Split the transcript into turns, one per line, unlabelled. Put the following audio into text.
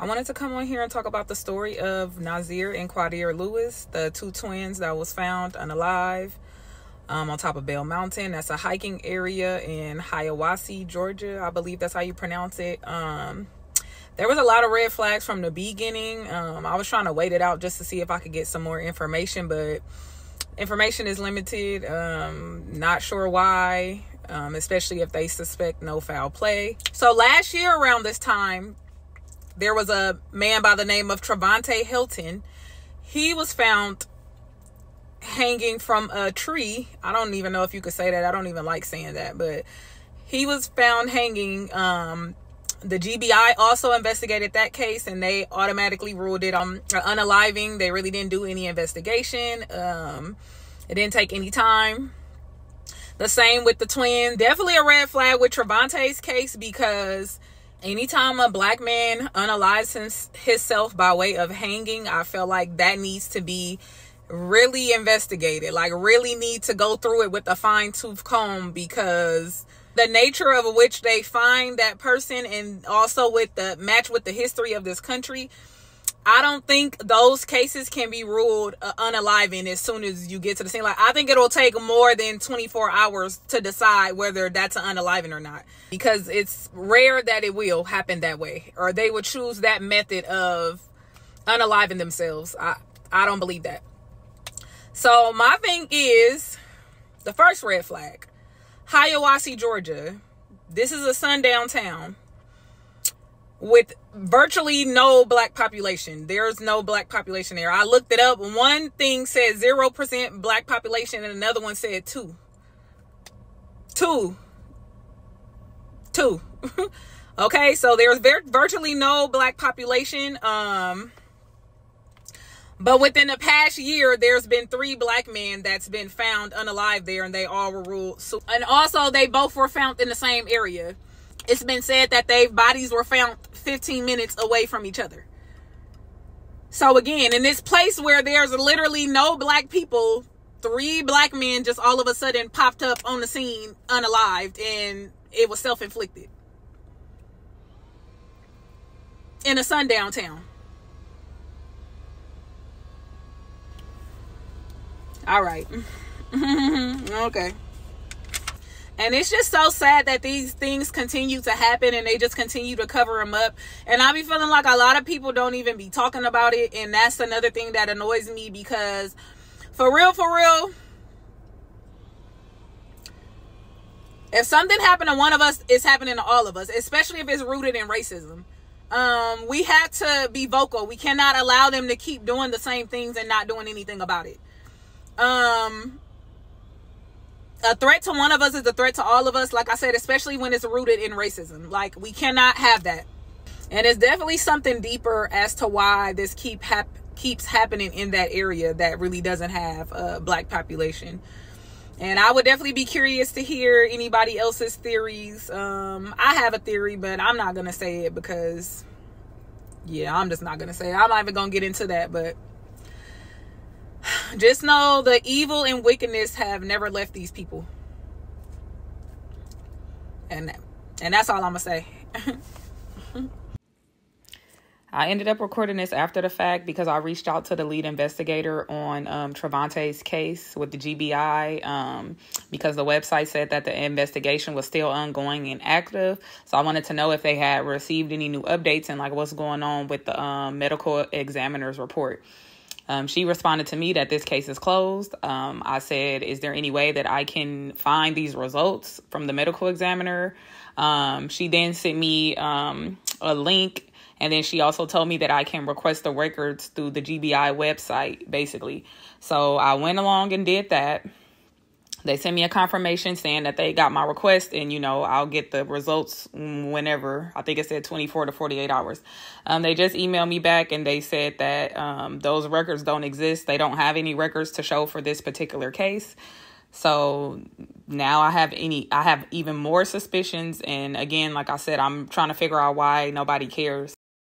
I wanted to come on here and talk about the story of Nazir and Quadir Lewis, the two twins that was found unalive on top of Bell Mountain. That's a hiking area in Hiawassee, Georgia. I believe that's how you pronounce it. There was a lot of red flags from the beginning. I was trying to wait it out just to see if I could get some more information, but information is limited. Not sure why, especially if they suspect no foul play. So last year around this time, there was a man by the name of Trevante Hilton. He was found hanging from a tree. I don't even know if you could say that. I don't even like saying that, but he was found hanging. The GBI also investigated that case, and they automatically ruled it unaliving. They really didn't do any investigation. It didn't take any time. The same with the twin. Definitely a red flag with Trevante's case, because anytime a black man unalives himself by way of hanging, I feel like that needs to be really investigated. Like, really need to go through it with a fine-tooth comb, because the nature of which they find that person, and also with the match with the history of this country, I don't think those cases can be ruled unaliving as soon as you get to the scene. Like, I think it'll take more than 24 hours to decide whether that's an unaliving or not, because it's rare that it will happen that way, or they would choose that method of unaliving themselves. I don't believe that. So my thing is, the first red flag, Hiawassee, Georgia. This is a sundown town with virtually no black population. There's no black population there. I looked it up. One thing said 0% black population, and another one said 2. Okay, so there's virtually no black population. But within the past year, there's been 3 black men that's been found unalive there, and they all were ruled. And also, they both were found in the same area. It's been said that their bodies were found 15 minutes away from each other. So again, in this place where there's literally no black people, 3 black men just all of a sudden popped up on the scene unalived, and it was self-inflicted in a sundown town. All right. Okay. And it's just so sad that these things continue to happen, and they just continue to cover them up. And I be feeling like a lot of people don't even be talking about it. And that's another thing that annoys me, because for real, if something happened to one of us, it's happening to all of us, especially if it's rooted in racism. We have to be vocal. We cannot allow them to keep doing the same things and not doing anything about it. A threat to one of us is a threat to all of us, like I said, especially when it's rooted in racism. Like, we cannot have that. And it's definitely something deeper as to why this keeps happening in that area that really doesn't have a black population. And I would definitely be curious to hear anybody else's theories. I have a theory, but I'm not gonna say it because, yeah, I'm just not gonna say it. I'm not even gonna get into that, but just know the evil and wickedness have never left these people. And that's all I'm gonna say. I ended up recording this after the fact because I reached out to the lead investigator on Trevante's case with the GBI, because the website said that the investigation was still ongoing and active. So I wanted to know if they had received any new updates and like what's going on with the medical examiner's report. She responded to me that this case is closed. I said, is there any way that I can find these results from the medical examiner? She then sent me a link, and then she also told me that I can request the records through the GBI website, basically. So I went along and did that. They sent me a confirmation saying that they got my request, and, you know, I'll get the results whenever. I think it said 24 to 48 hours. They just emailed me back, and they said that those records don't exist. They don't have any records to show for this particular case. So now I have even more suspicions. And again, like I said, I'm trying to figure out why nobody cares.